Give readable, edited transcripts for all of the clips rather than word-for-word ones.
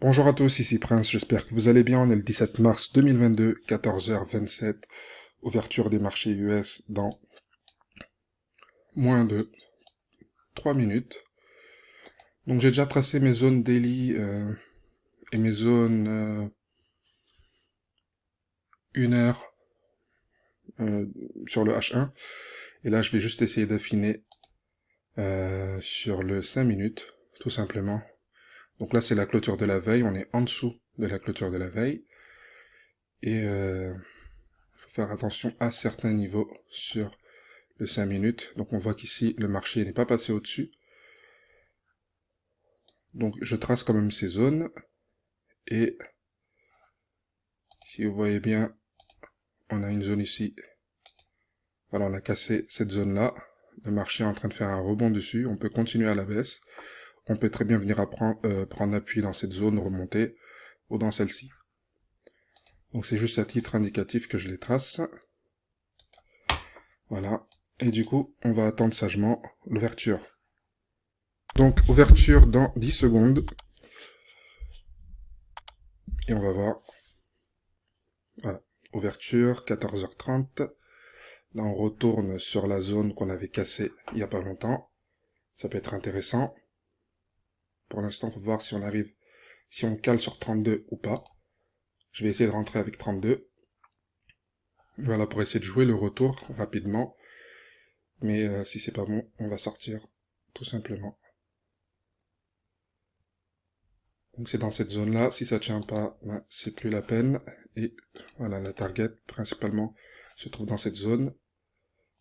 Bonjour à tous, ici Prince, j'espère que vous allez bien. On est le 17 mars 2022, 14h27, ouverture des marchés US dans moins de 3 minutes. Donc j'ai déjà tracé mes zones daily et mes zones 1 heure euh, sur le H1. Et là je vais juste essayer d'affiner sur le 5 minutes, tout simplement. Donc là c'est la clôture de la veille, on est en dessous de la clôture de la veille. Et faut faire attention à certains niveaux sur de 5 minutes. Donc on voit qu'ici, le marché n'est pas passé au-dessus. Donc je trace quand même ces zones. Et si vous voyez bien, on a une zone ici. Voilà, on a cassé cette zone-là. Le marché est en train de faire un rebond dessus. On peut continuer à la baisse. On peut très bien venir prendre appui dans cette zone, remonter, ou dans celle-ci. Donc c'est juste à titre indicatif que je les trace. Voilà. Et du coup, on va attendre sagement l'ouverture. Donc, ouverture dans 10 secondes. Et on va voir. Voilà. Ouverture, 14h30. Là, on retourne sur la zone qu'on avait cassée il n'y a pas longtemps. Ça peut être intéressant. Pour l'instant, il faut voir si on arrive, si on cale sur 32 ou pas. Je vais essayer de rentrer avec 32. Voilà, pour essayer de jouer le retour rapidement. Mais si c'est pas bon, on va sortir, tout simplement. Donc c'est dans cette zone-là. Si ça tient pas, ben, c'est plus la peine. Et voilà, la target, principalement, se trouve dans cette zone.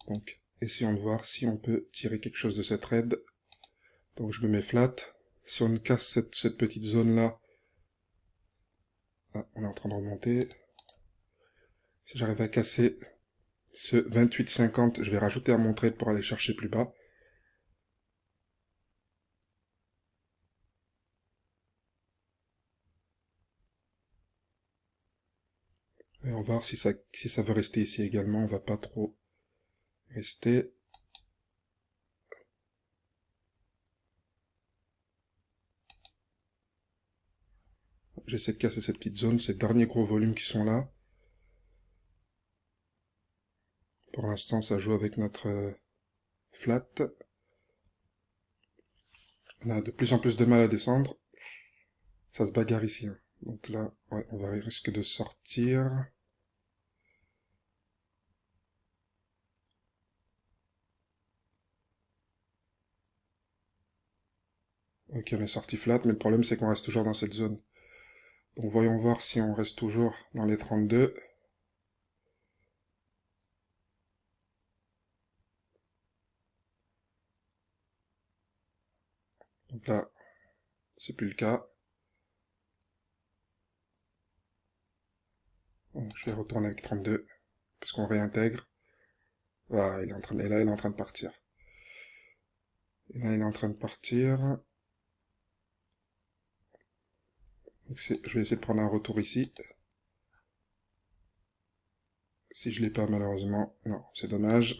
Donc, essayons de voir si on peut tirer quelque chose de cette raid. Donc je me mets flat. Si on casse cette petite zone-là, ah, on est en train de remonter. Si j'arrive à casser ce 28,50, je vais rajouter à mon trade pour aller chercher plus bas. Et on va voir si ça veut rester ici également. On va pas trop rester. J'essaie de casser cette petite zone, ces derniers gros volumes qui sont là. Pour l'instant, ça joue avec notre flat. On a de plus en plus de mal à descendre. Ça se bagarre ici. Hein. Donc là, ouais, on va risque de sortir. Ok, on est sorti flat, mais le problème c'est qu'on reste toujours dans cette zone. Donc voyons voir si on reste toujours dans les 32. Donc là, c'est plus le cas. Donc, je vais retourner avec 32, parce qu'on réintègre. Voilà, et là, il est en train de partir. Et là, il est en train de partir. Donc, je vais essayer de prendre un retour ici. Si je l'ai pas, malheureusement. Non, c'est dommage.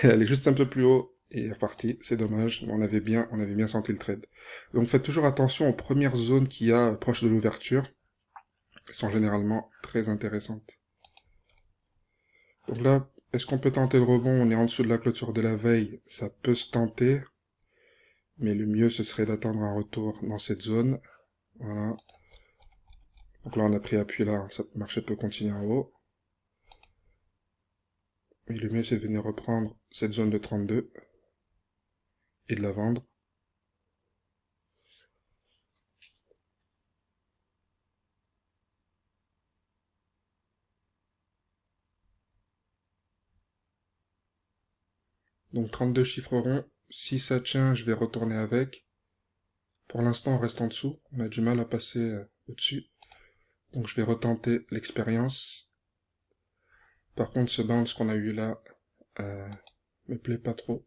Elle est juste un peu plus haut. Et il est reparti, c'est dommage. Mais on avait bien senti le trade. Donc faites toujours attention aux premières zones qu'il y a proche de l'ouverture. Elles sont généralement très intéressantes. Donc là, est-ce qu'on peut tenter le rebond? On est en dessous de la clôture de la veille. Ça peut se tenter. Mais le mieux, ce serait d'attendre un retour dans cette zone. Voilà. Donc là, on a pris appui là. Ça marché peut continuer en haut. Mais le mieux, c'est de venir reprendre cette zone de 32 et de la vendre. Donc 32 chiffres ronds. Si ça tient, je vais retourner avec. Pour l'instant, on reste en dessous. On a du mal à passer au-dessus. Donc je vais retenter l'expérience. Par contre, ce bounce qu'on a eu là me plaît pas trop.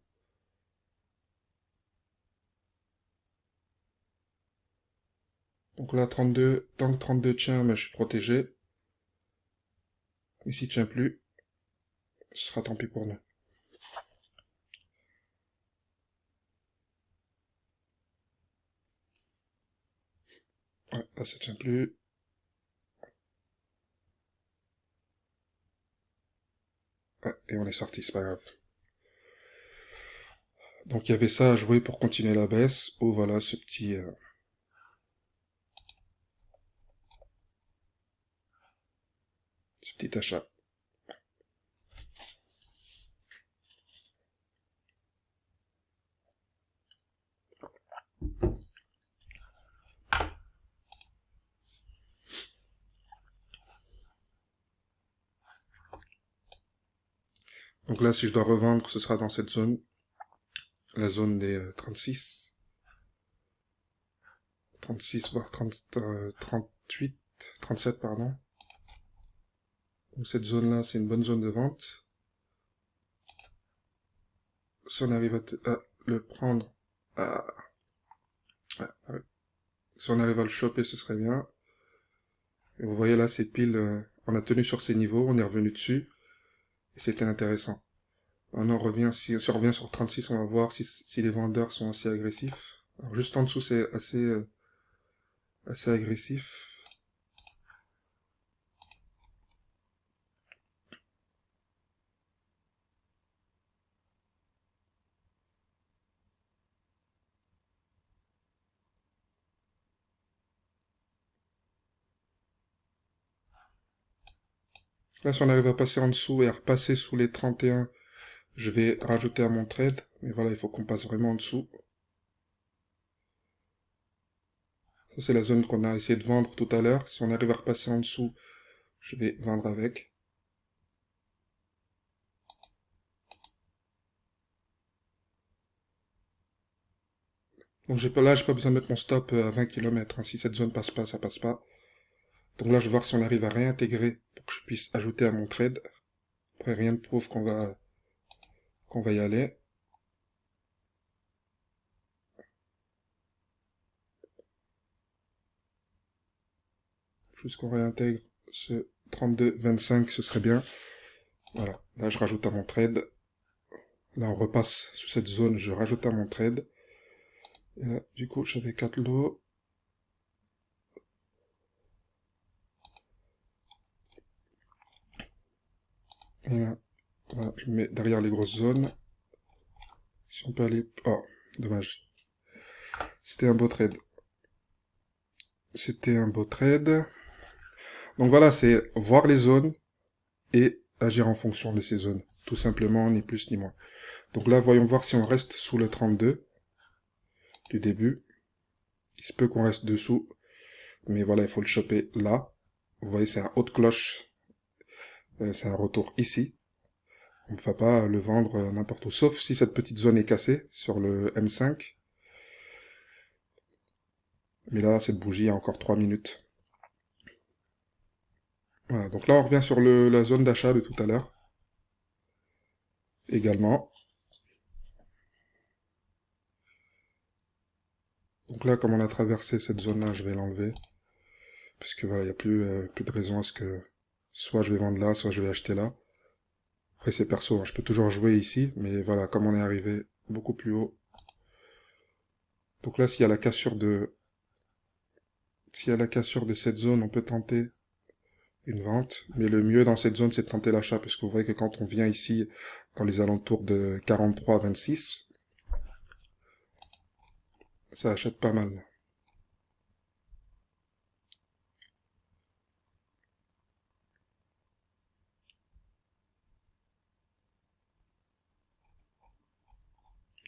Donc là, 32, tant que 32 tient, mais je suis protégé. Mais s'il tient plus, ce sera tant pis pour nous. Ouais, là ça tient plus. Ouais, et on est sorti, c'est pas grave. Donc il y avait ça à jouer pour continuer la baisse. Oh voilà ce petit achat. Donc là, si je dois revendre, ce sera dans cette zone, la zone des 36, 36 voire 30, 38, 37 pardon. Donc cette zone-là, c'est une bonne zone de vente. Si on arrive à le prendre, à, si on arrive à le choper, ce serait bien. Et vous voyez là, c'est pile, on a tenu sur ces niveaux, on est revenu dessus, et c'était intéressant. Maintenant, si on revient sur 36, on va voir si les vendeurs sont aussi agressifs. Alors, juste en dessous, c'est assez agressif. Là, si on arrive à passer en dessous et à repasser sous les 31, je vais rajouter à mon trade. Mais voilà, il faut qu'on passe vraiment en dessous. Ça, c'est la zone qu'on a essayé de vendre tout à l'heure. Si on arrive à repasser en dessous, je vais vendre avec. Donc là, j'ai pas besoin de mettre mon stop à 20 km. Si cette zone passe pas, ça passe pas. Donc là, je vais voir si on arrive à réintégrer pour que je puisse ajouter à mon trade. Après, rien ne prouve qu'on va y aller. Juste qu'on réintègre ce 32,25, ce serait bien. Voilà. Là, je rajoute à mon trade. Là, on repasse sous cette zone, je rajoute à mon trade. Et là, du coup, j'avais 4 lots. Et là, voilà, je me mets derrière les grosses zones. Si on peut aller... Oh, dommage. C'était un beau trade. C'était un beau trade. Donc voilà, c'est voir les zones et agir en fonction de ces zones. Tout simplement, ni plus ni moins. Donc là, voyons voir si on reste sous le 32 du début. Il se peut qu'on reste dessous. Mais voilà, il faut le choper là. Vous voyez, c'est un haut de cloche. C'est un retour ici. On ne va pas le vendre n'importe où. Sauf si cette petite zone est cassée sur le M5. Mais là, cette bougie a encore 3 minutes. Voilà, donc là, on revient sur la zone d'achat de tout à l'heure. Également. Donc là, comme on a traversé cette zone-là, je vais l'enlever. Parce que voilà, il n'y a plus de raison à ce que soit je vais vendre là, soit je vais acheter là. Après, c'est perso, hein, je peux toujours jouer ici, mais voilà, comme on est arrivé beaucoup plus haut. Donc là, s'il y a la cassure de cette zone, on peut tenter une vente. Mais le mieux dans cette zone, c'est de tenter l'achat, parce que vous voyez que quand on vient ici, dans les alentours de 43-26, ça achète pas mal.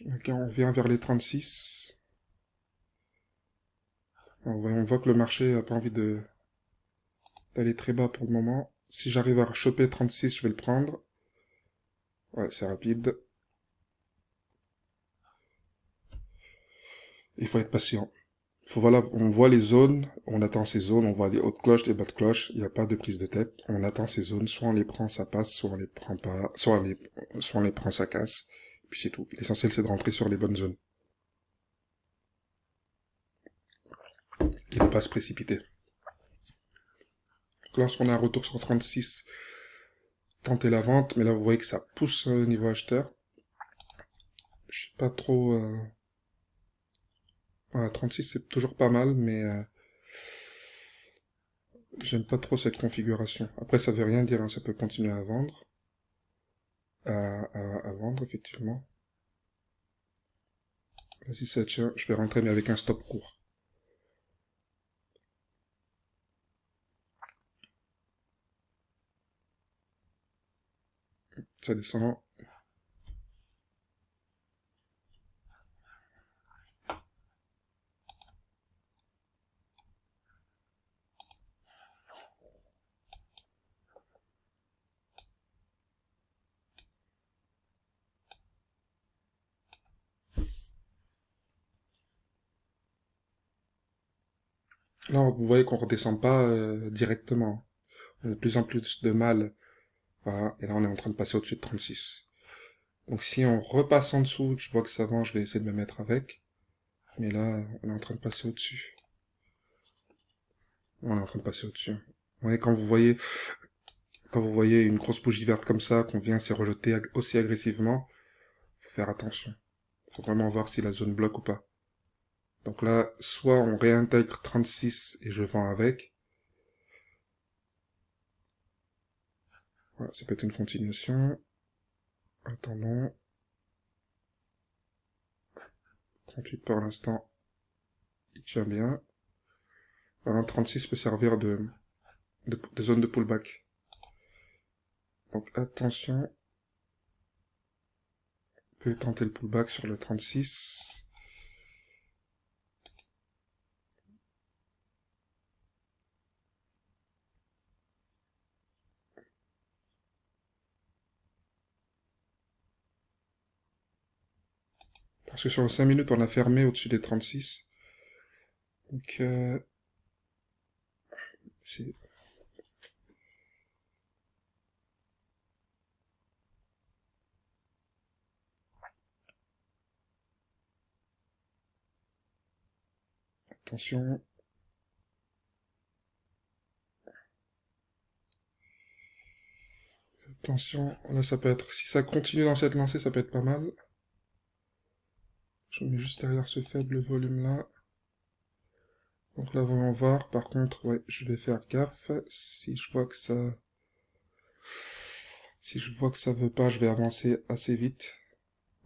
Ok, on vient vers les 36. On voit que le marché n'a pas envie d'aller très bas pour le moment. Si j'arrive à choper 36, je vais le prendre. Ouais, c'est rapide. Il faut être patient. Voilà, on voit les zones, on attend ces zones, on voit des hautes cloches, des bas de cloches, il n'y a pas de prise de tête. On attend ces zones, soit on les prend, ça passe, soit on les prend pas, soit on les prend, ça casse. Puis c'est tout. L'essentiel, c'est de rentrer sur les bonnes zones. Et ne pas se précipiter. Lorsqu'on a un retour sur 36, tentez la vente, mais là vous voyez que ça pousse au niveau acheteur. Je sais pas trop... Voilà, 36 c'est toujours pas mal, mais J'aime pas trop cette configuration. Après, ça veut rien dire, hein, ça peut continuer à vendre. À vendre, effectivement. Vas-y, ça tient. Je vais rentrer, mais avec un stop court. Ça descend. Là, vous voyez qu'on redescend pas directement. On a de plus en plus de mal. Voilà. Et là, on est en train de passer au-dessus de 36. Donc si on repasse en dessous, je vois que ça vend, je vais essayer de me mettre avec. Mais là, on est en train de passer au-dessus. On est en train de passer au-dessus. Vous voyez, quand vous voyez une grosse bougie verte comme ça, qu'on vient s'y rejeter aussi agressivement, faut faire attention. Faut vraiment voir si la zone bloque ou pas. Donc là, soit on réintègre 36 et je vends avec. Voilà, ça peut être une continuation. Attendons. 38 pour l'instant, il tient bien. Voilà, 36 peut servir de zone de pullback. Donc attention. On peut tenter le pullback sur le 36. Parce que sur les 5 minutes, on a fermé au-dessus des 36. Donc, c'est... Attention. Attention. Là, ça peut être... Si ça continue dans cette lancée, ça peut être pas mal. Je me mets juste derrière ce faible volume-là. Donc là, voyons voir. Par contre, ouais, je vais faire gaffe. Si je vois que ça... Si je vois que ça veut pas, je vais avancer assez vite.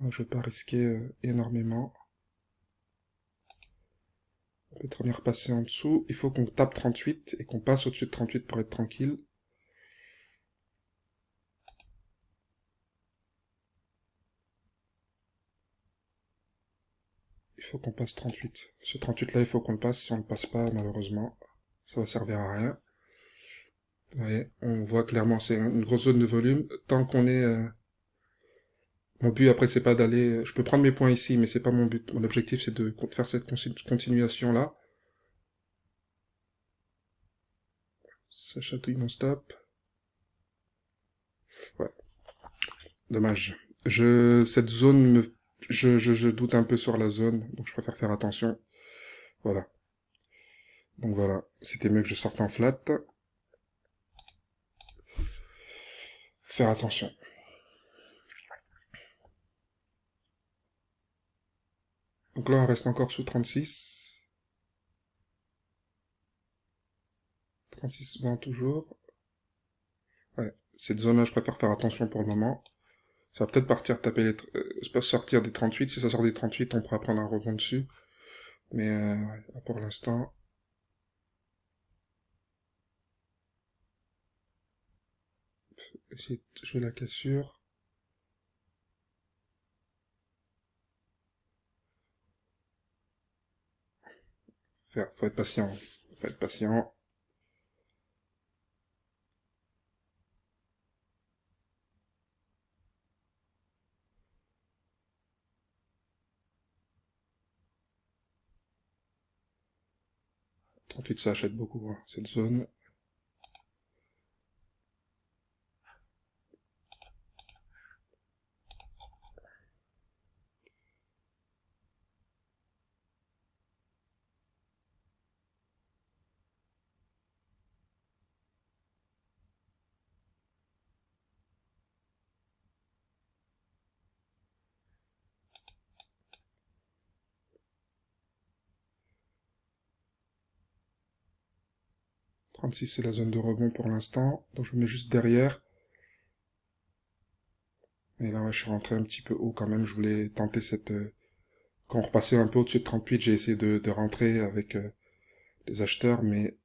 Je vais pas risquer énormément. On peut très bien repasser en dessous. Il faut qu'on tape 38 et qu'on passe au-dessus de 38 pour être tranquille. Il faut qu'on passe 38. Ce 38-là, il faut qu'on le passe. Si on ne le passe pas, malheureusement, ça va servir à rien. Vous voyez, on voit clairement, c'est une grosse zone de volume. Tant qu'on est... Mon but, après, c'est pas d'aller... Je peux prendre mes points ici, mais c'est pas mon but. Mon objectif, c'est de faire cette continuation-là. Ça chatouille mon stop. Ouais, dommage. Cette zone me... Je doute un peu sur la zone, donc je préfère faire attention. Voilà. Donc voilà, c'était mieux que je sorte en flat. Faire attention. Donc là, on reste encore sous 36. 36 vend toujours. Ouais, cette zone-là, je préfère faire attention pour le moment. Ça va peut-être partir taper les... pas sortir des 38. Si ça sort des 38, on pourra prendre un rebond dessus. Mais ouais, pour l'instant... Essayer de jouer la cassure. Faut être patient. Faut être patient. 38, ça achète beaucoup, hein, cette zone. 36, c'est la zone de rebond pour l'instant. Donc je me mets juste derrière. Et là, ouais, je suis rentré un petit peu haut quand même. Je voulais tenter cette... Quand on repassait un peu au-dessus de 38, j'ai essayé de rentrer avec les acheteurs, mais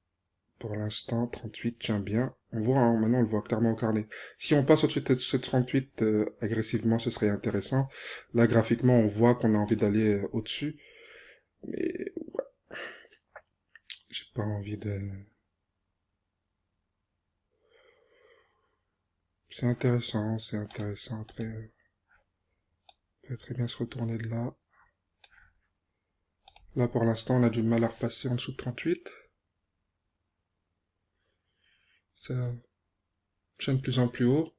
pour l'instant, 38 tient bien. On voit, hein, maintenant on le voit clairement au carnet. Si on passe au-dessus de ce 38 agressivement, ce serait intéressant. Là, graphiquement, on voit qu'on a envie d'aller au-dessus. Mais ouais, j'ai pas envie de... C'est intéressant, c'est intéressant. Après, on peut très bien se retourner de là. Là, pour l'instant, on a du mal à repasser en dessous de 38. Ça tient de plus en plus haut.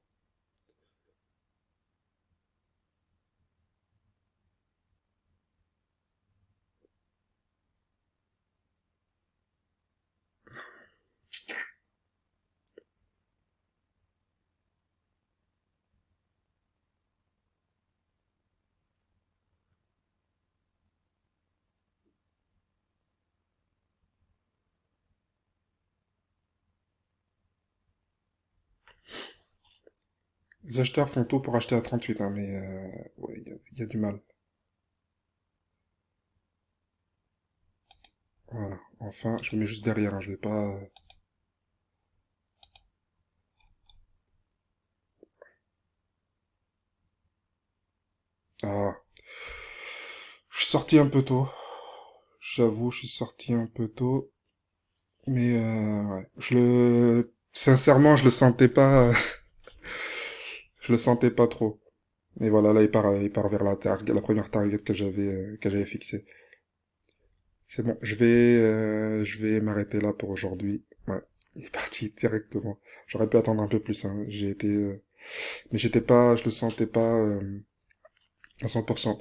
Les acheteurs font tout pour acheter à 38, hein, mais ouais, y a du mal. Voilà. Enfin, je me mets juste derrière, hein, je vais pas... Ah, je suis sorti un peu tôt. J'avoue, je suis sorti un peu tôt. Mais ouais, sincèrement, je le sentais pas... je le sentais pas trop. Mais voilà, là, il part vers la première target que j'avais fixée. C'est bon, je vais m'arrêter là pour aujourd'hui. Ouais, il est parti directement. J'aurais pu attendre un peu plus, hein. Mais je le sentais pas à 100%.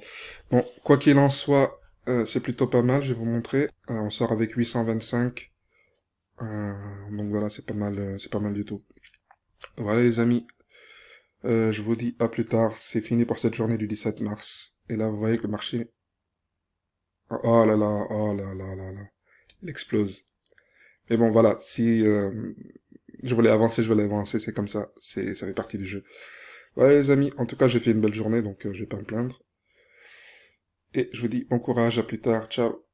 Bon, quoi qu'il en soit, c'est plutôt pas mal. Je vais vous montrer. On sort avec 825. Donc voilà, c'est pas mal du tout. Voilà les amis. Je vous dis à plus tard. C'est fini pour cette journée du 17 mars. Et là, vous voyez que le marché. Oh là là, oh là là là là. Il explose. Mais bon, voilà, si je voulais avancer, c'est comme ça, ça fait partie du jeu. Voilà les amis, en tout cas j'ai fait une belle journée, donc je vais pas me plaindre. Et je vous dis bon courage, à plus tard, ciao.